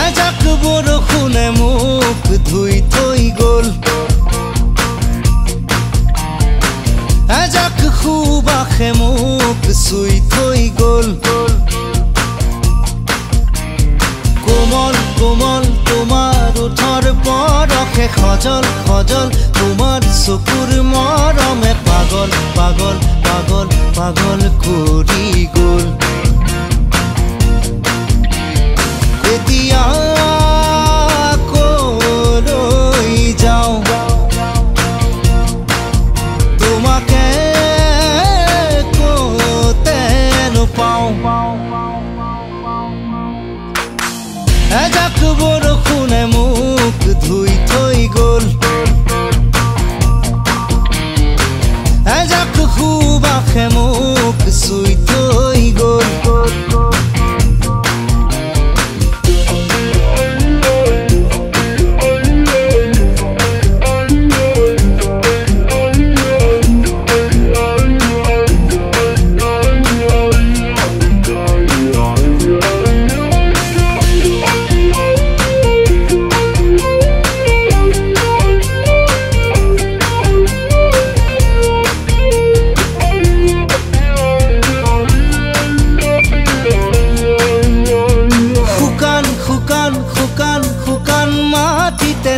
এজাক বৰষুণে মোক ধুই থৈ গ'ল এজাক সুবাসে মোক চুই থৈ গ'ল কোমল কোমল তোমাৰ ওঠৰ পৰশে সজল সজল তোমাৰ চকুৰ মৰমে পাগল পাগল পাগল পাগল কৰি গ'ল এতিয়া কলৈ যাওঁ তোমাকে ক'তে নোপাওঁ এজাক বৰষুণে মোক ধুই থৈ গ'ল এজাক সুবাসে মোক চুই থৈ গ'ল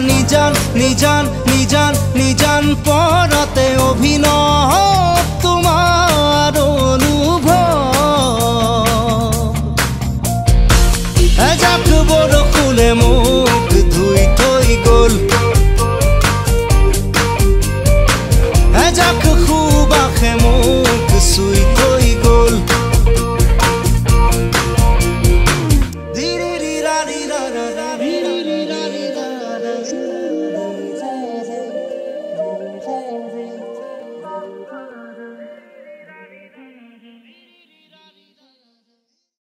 নিজান নিজান নিজান নিজান পৰতে অভিনৱ তোমাৰ অনুভৱ এজাক বৰষুণে মোক ধুই থৈ গ'ল এজাক সুবাসে মোক